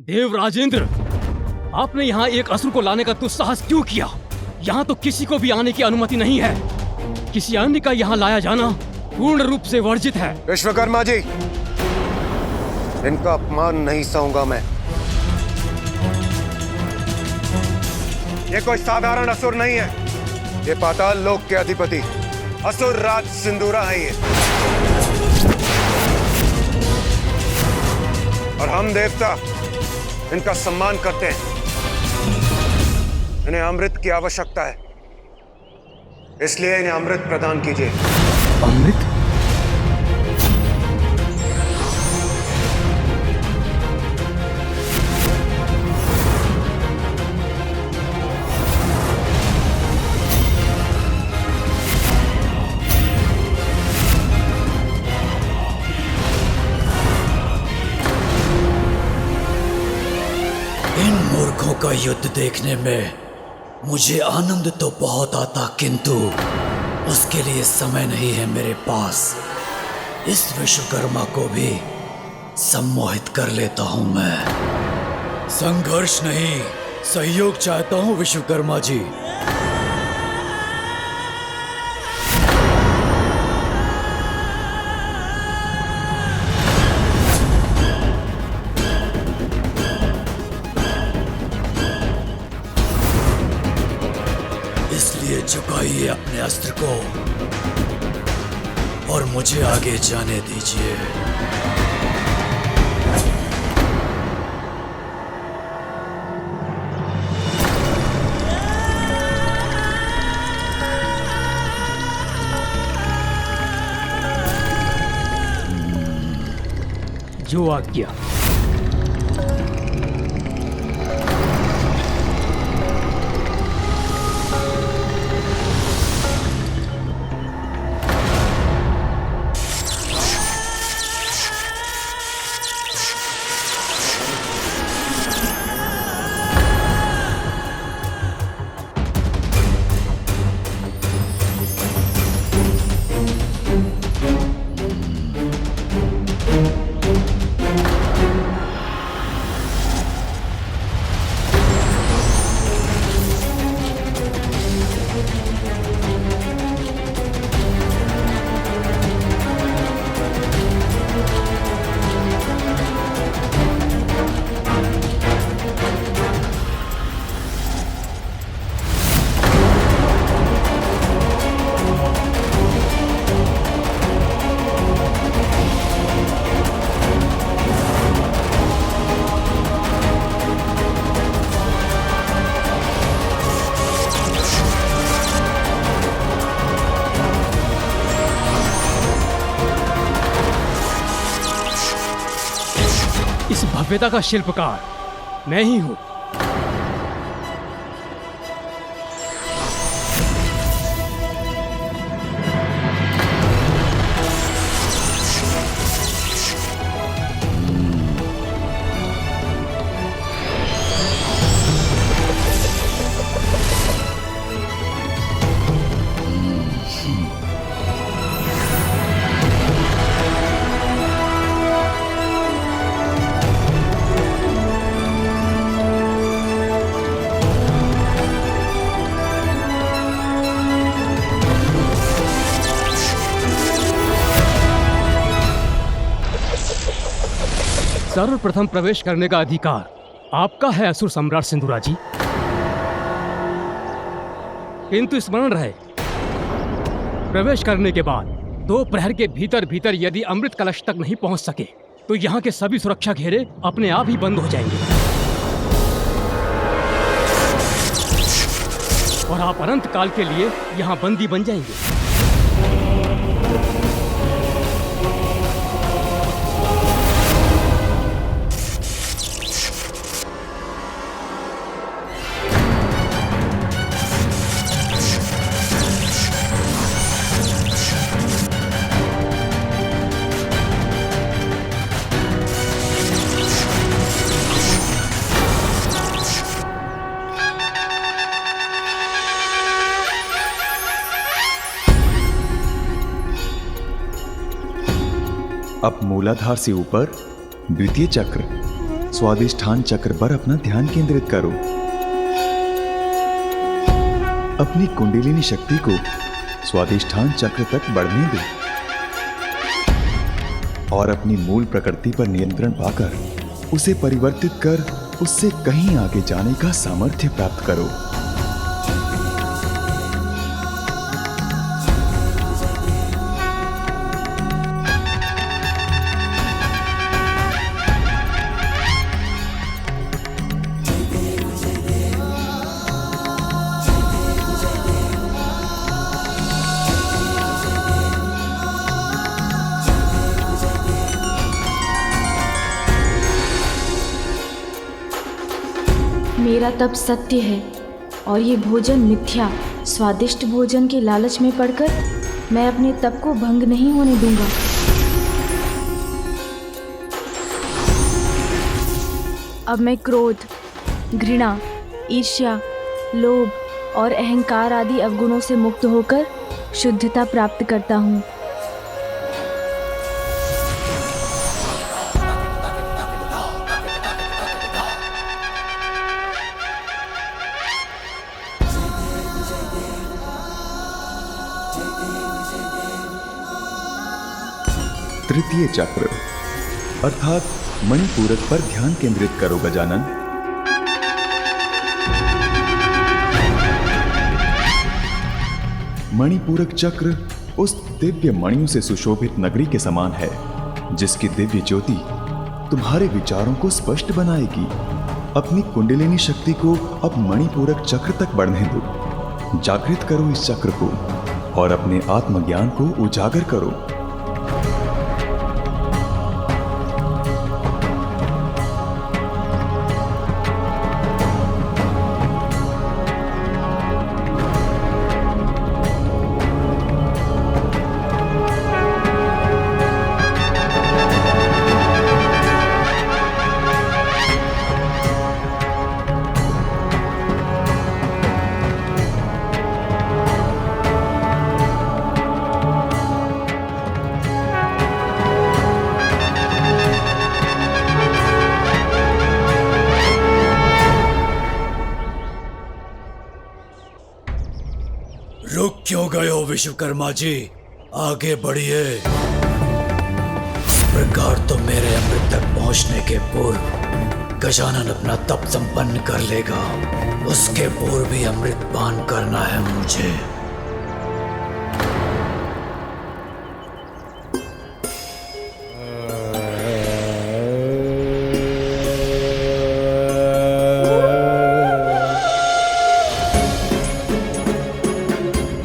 देव राजेंद्र, आपने यहाँ एक असुर को लाने का दुस्साहस क्यों किया? यहाँ तो किसी को भी आने की अनुमति नहीं है। किसी अन्य का यहाँ लाया जाना पूर्ण रूप से वर्जित है। विश्वकर्मा जी, इनका अपमान नहीं सहूंगा मैं। ये कोई साधारण असुर नहीं है, ये पाताल लोक के अधिपति असुर राज सिंदूरा है ये। और हम देवता इनका सम्मान करते हैं। इन्हें अमृत की आवश्यकता है, इसलिए इन्हें अमृत प्रदान कीजिए। अमृत? इन मूर्खों का युद्ध देखने में मुझे आनंद तो बहुत आता, किंतु उसके लिए समय नहीं है मेरे पास। इस विश्वकर्मा को भी सम्मोहित कर लेता हूं मैं। संघर्ष नहीं, सहयोग चाहता हूं विश्वकर्मा जी। इसलिए झुकाइए अपने अस्त्र को और मुझे आगे जाने दीजिए। जो आज्ञा। इस भव्यता का शिल्पकार मैं ही हूं। सर्वप्रथम प्रवेश करने का अधिकार आपका है असुर सम्राट सिंदूरा जी, किंतु स्मरण रहे, प्रवेश करने के बाद 2 प्रहर के भीतर भीतर यदि अमृत कलश तक नहीं पहुंच सके तो यहाँ के सभी सुरक्षा घेरे अपने आप ही बंद हो जाएंगे और आप अनंत काल के लिए यहाँ बंदी बन जाएंगे। अब मूलाधार से ऊपर द्वितीय चक्र, स्वादिष्ठान चक्र पर अपना ध्यान केंद्रित करो। अपनी कुंडलिनी शक्ति को स्वादिष्ठान चक्र तक बढ़ने दो और अपनी मूल प्रकृति पर नियंत्रण पाकर उसे परिवर्तित कर उससे कहीं आगे जाने का सामर्थ्य प्राप्त करो। मेरा तप सत्य है और ये भोजन मिथ्या। स्वादिष्ट भोजन के लालच में पड़कर मैं अपने तप को भंग नहीं होने दूंगा। अब मैं क्रोध, घृणा, ईर्ष्या, लोभ और अहंकार आदि अवगुणों से मुक्त होकर शुद्धता प्राप्त करता हूँ। तृतीय चक्र अर्थात मणिपूरक पर ध्यान केंद्रित करो गजानन। मणिपूरक चक्र उस दिव्य मणियों से सुशोभित नगरी के समान है जिसकी दिव्य ज्योति तुम्हारे विचारों को स्पष्ट बनाएगी। अपनी कुंडलिनी शक्ति को अब मणिपूरक चक्र तक बढ़ने दो। जागृत करो इस चक्र को और अपने आत्मज्ञान को उजागर करो। रुक क्यों गए हो विश्वकर्मा जी? आगे बढ़िए। इस प्रकार तो मेरे अमृत तक पहुंचने के पूर्व गजानन अपना तप संपन्न कर लेगा। उसके पूर्व भी अमृत पान करना है मुझे।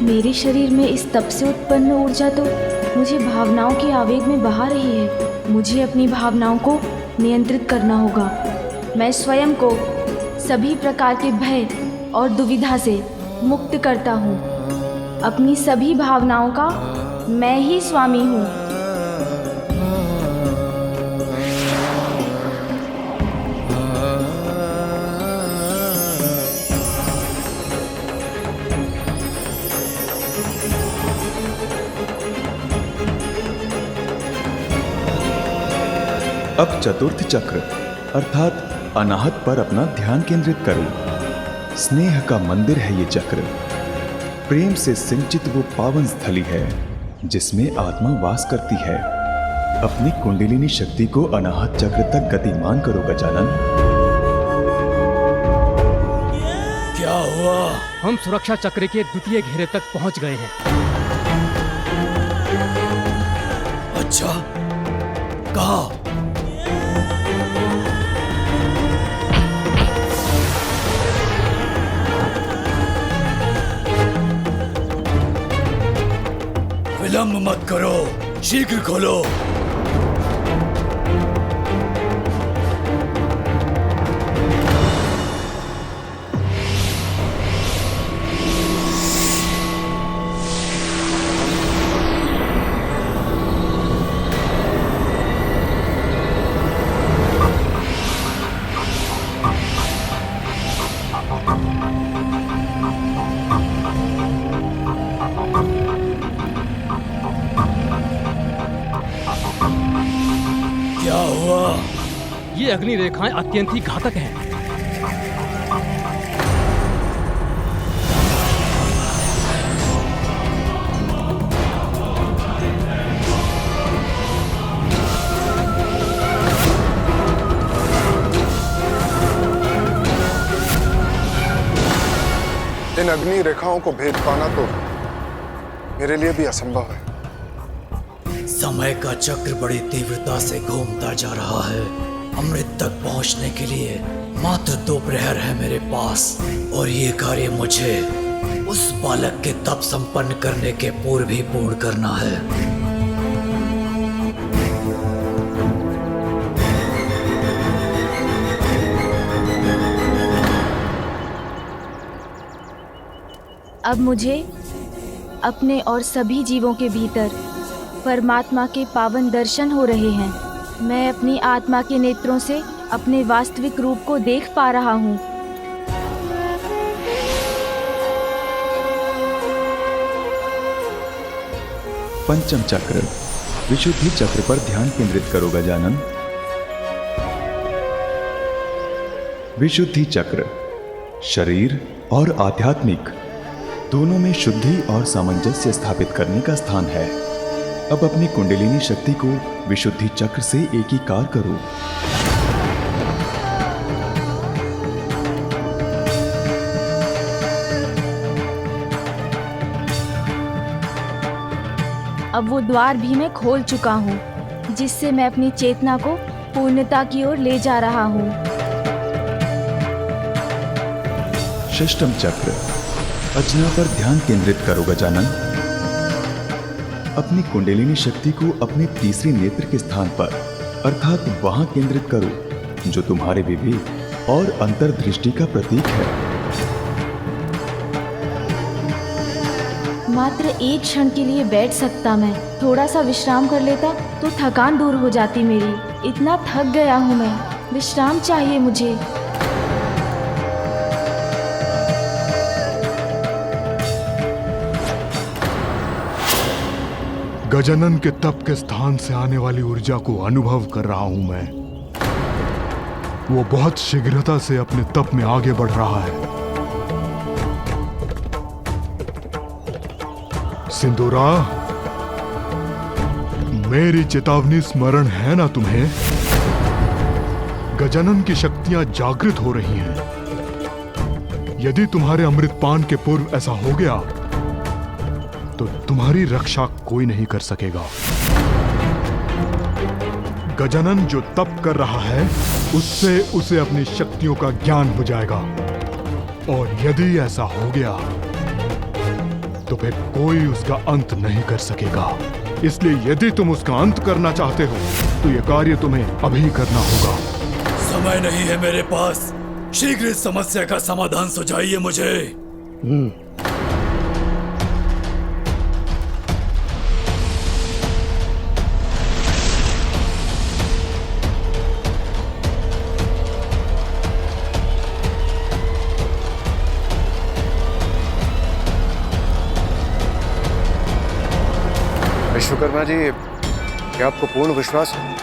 मेरे शरीर में इस तप से उत्पन्न ऊर्जा तो मुझे भावनाओं के आवेग में बहा रही है। मुझे अपनी भावनाओं को नियंत्रित करना होगा। मैं स्वयं को सभी प्रकार के भय और दुविधा से मुक्त करता हूँ। अपनी सभी भावनाओं का मैं ही स्वामी हूँ। अब चतुर्थ चक्र अर्थात अनाहत पर अपना ध्यान केंद्रित करो। स्नेह का मंदिर है ये चक्र। प्रेम से सिंचित वो पावन स्थली है जिसमें आत्मा वास करती है। अपनी कुंडलिनी शक्ति को अनाहत चक्र तक गतिमान करो गजानन। क्या हुआ? हम सुरक्षा चक्र के द्वितीय घेरे तक पहुंच गए हैं। अच्छा, कहाँ? विलंब मत करो, शीघ्र खोलो। ये अग्नि रेखाएं अत्यंत ही घातक हैं। इन अग्नि रेखाओं को भेद पाना तो मेरे लिए भी असंभव है। समय का चक्र बड़ी तीव्रता से घूमता जा रहा है। अमृत तक पहुंचने के लिए मात्र 2 प्रहर है मेरे पास, और ये कार्य मुझे उस बालक के तप संपन्न करने के पूर्व ही पूर्ण करना है। अब मुझे अपने और सभी जीवों के भीतर परमात्मा के पावन दर्शन हो रहे हैं। मैं अपनी आत्मा के नेत्रों से अपने वास्तविक रूप को देख पा रहा हूँ। पंचम चक्र, विशुद्धि चक्र पर ध्यान केंद्रित करो गजानन। विशुद्धि चक्र शरीर और आध्यात्मिक दोनों में शुद्धि और सामंजस्य स्थापित करने का स्थान है। अब अपनी कुंडलिनी शक्ति को विशुद्धि चक्र से एकीकार करो। अब वो द्वार भी मैं खोल चुका हूँ, जिससे मैं अपनी चेतना को पूर्णता की ओर ले जा रहा हूँ। षष्ठम चक्र, अजना पर ध्यान केंद्रित करो गजानन। अपनी कुंडलिनी शक्ति को अपने तीसरे नेत्र के स्थान पर अर्थात वहां केंद्रित करो जो तुम्हारे विवेक और अंतर्दृष्टि का प्रतीक है। मात्र एक क्षण के लिए बैठ सकता मैं, थोड़ा सा विश्राम कर लेता तो थकान दूर हो जाती मेरी। इतना थक गया हूँ मैं, विश्राम चाहिए मुझे। गजानन के तप के स्थान से आने वाली ऊर्जा को अनुभव कर रहा हूं मैं। वो बहुत शीघ्रता से अपने तप में आगे बढ़ रहा है। सिंदूरा, मेरी चेतावनी स्मरण है ना तुम्हें? गजानन की शक्तियां जागृत हो रही हैं। यदि तुम्हारे अमृतपान के पूर्व ऐसा हो गया तो तुम्हारी रक्षा कोई नहीं कर सकेगा। गजानन जो तप कर रहा है उससे उसे अपनी शक्तियों का ज्ञान हो जाएगा, और यदि ऐसा हो गया तो फिर कोई उसका अंत नहीं कर सकेगा। इसलिए यदि तुम उसका अंत करना चाहते हो तो यह कार्य तुम्हें अभी करना होगा। समय नहीं है मेरे पास, शीघ्र इस समस्या का समाधान सुझाइए मुझे। विश्वकर्मा जी, क्या आपको पूर्ण विश्वास है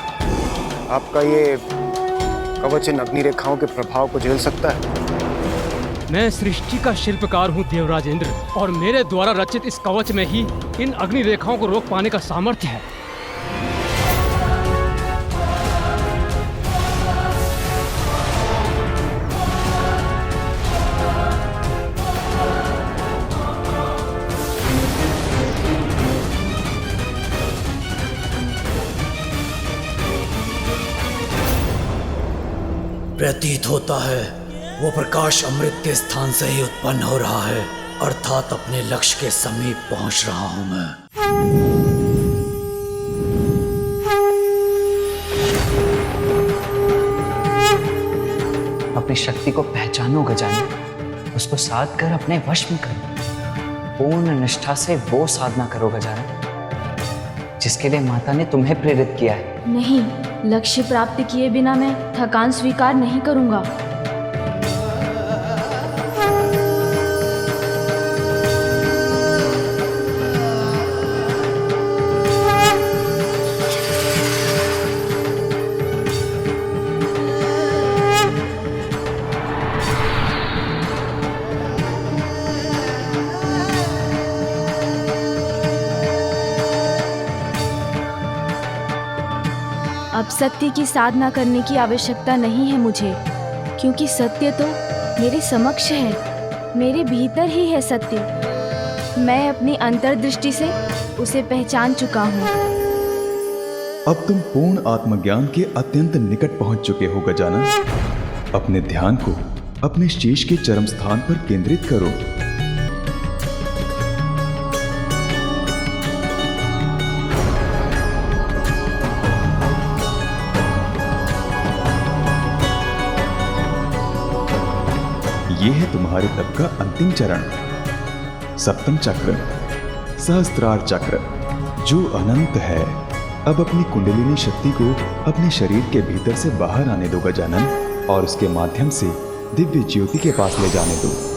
आपका ये कवच इन अग्नि रेखाओं के प्रभाव को झेल सकता है? मैं सृष्टि का शिल्पकार हूँ देवराज इंद्र, और मेरे द्वारा रचित इस कवच में ही इन अग्नि रेखाओं को रोक पाने का सामर्थ्य है। प्रतीत होता है वो प्रकाश अमृत के स्थान से ही उत्पन्न हो रहा है, अर्थात अपने लक्ष्य के समीप पहुंच रहा हूं मैं। अपनी शक्ति को पहचानो गजानन, उसको साध कर अपने वश में करो। पूर्ण निष्ठा से वो साधना करो गजानन जिसके लिए माता ने तुम्हें प्रेरित किया है। नहीं, लक्ष्य प्राप्त किए बिना मैं थकान स्वीकार नहीं करूंगा। अब सत्य की साधना करने की आवश्यकता नहीं है मुझे, क्योंकि सत्य तो मेरे समक्ष है, मेरे भीतर ही है सत्य। मैं अपनी अंतर्दृष्टि से उसे पहचान चुका हूँ। अब तुम पूर्ण आत्मज्ञान के अत्यंत निकट पहुंच चुके हो गजानन। अपने ध्यान को अपने शीश के चरम स्थान पर केंद्रित करो। यह है तुम्हारे तप का अंतिम चरण, सप्तम चक्र, सहस्त्रार चक्र, जो अनंत है। अब अपनी कुंडलिनी शक्ति को अपने शरीर के भीतर से बाहर आने दो गजानन, और उसके माध्यम से दिव्य ज्योति के पास ले जाने दो।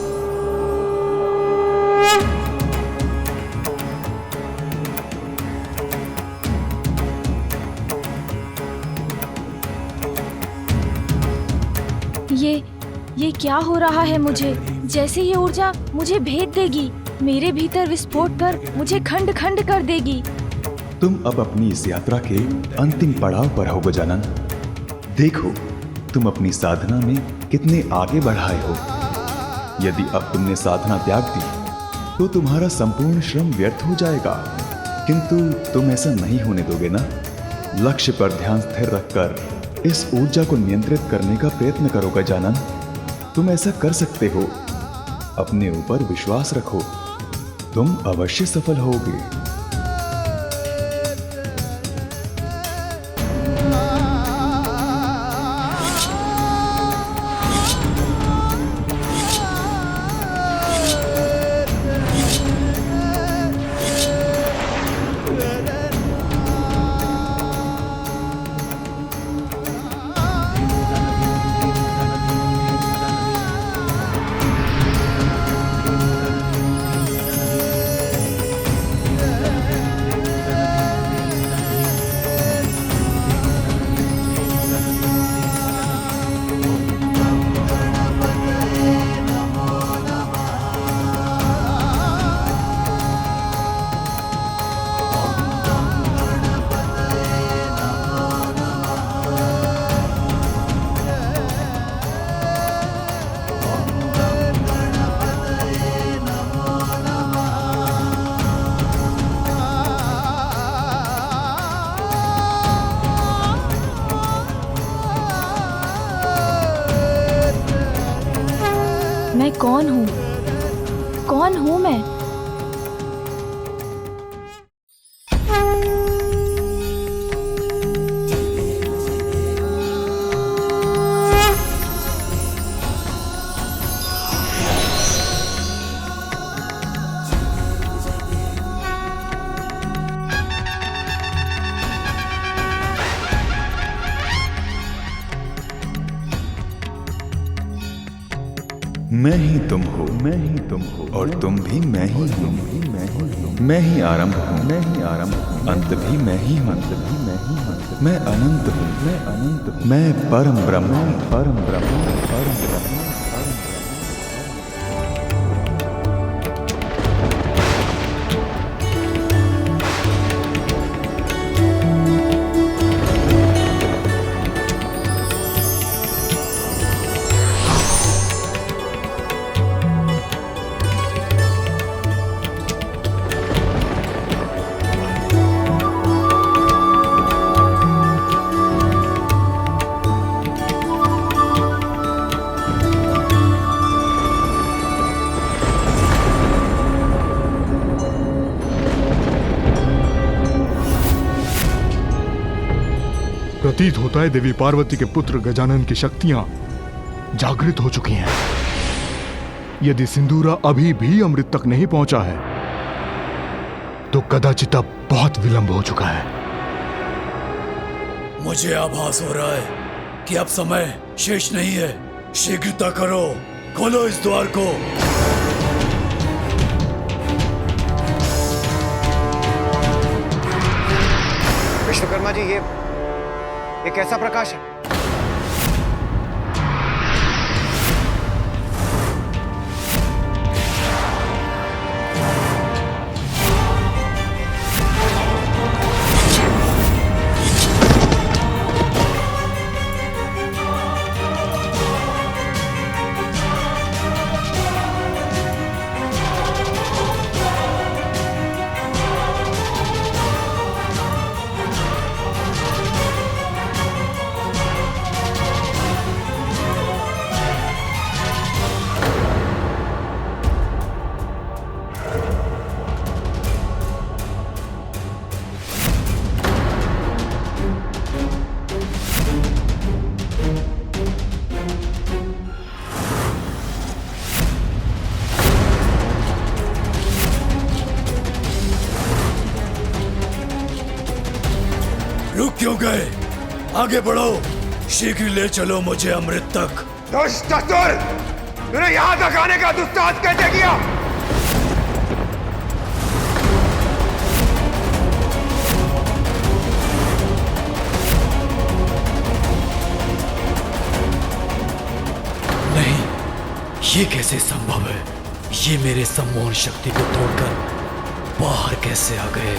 ये क्या हो रहा है मुझे? जैसे ये ऊर्जा मुझे भेद देगी, मेरे भीतर विस्फोट कर मुझे खंड खंड कर देगी। तुम अब अपनी इस यात्रा के अंतिम पड़ाव पर हो गजानन। देखो तुम अपनी साधना में कितने आगे बढ़ाए हो। यदि अब तुमने साधना त्याग दी तो तुम्हारा संपूर्ण श्रम व्यर्थ हो जाएगा, किंतु तुम ऐसा नहीं होने दोगे ना? लक्ष्य पर ध्यान स्थिर रखकर इस ऊर्जा को नियंत्रित करने का प्रयत्न करो गजानन। तुम ऐसा कर सकते हो। अपने ऊपर विश्वास रखो, तुम अवश्य सफल होगे। मैं कौन हूँ? कौन हूँ मैं? मैं ही तुम हो, मैं ही तुम हो, और तुम भी मैं ही हूँ। मैं ही आरंभ हूँ, मैं ही आरंभ हूँ, अंत भी मैं ही हूँ, अंत भी मैं ही हूँ। मैं अनंत हूँ, मैं अनंत हूँ, मैं परम ब्रह्म हूँ, परम ब्रह्म हूँ, परम ब्रह्म हूँ। प्रतीत होता है देवी पार्वती के पुत्र गजानन की शक्तियां जागृत हो चुकी हैं। यदि सिंदूरा अभी भी अमृत तक नहीं पहुंचा है तो कदाचित अब बहुत विलंब हो चुका है। मुझे आभास हो रहा है कि अब समय शेष नहीं है। शीघ्रता करो, खोलो इस द्वार को। विश्वकर्मा जी, ये कैसा प्रकाश है? क्यों गए? आगे बढ़ो, शीघ्र ले चलो मुझे अमृत तक। दुष्ट असुर, तूने यहाँ तक आने का दुस्साहस कैसे किया? नहीं, ये कैसे संभव है? ये मेरे सम्मोहन शक्ति को तोड़कर बाहर कैसे आ गए?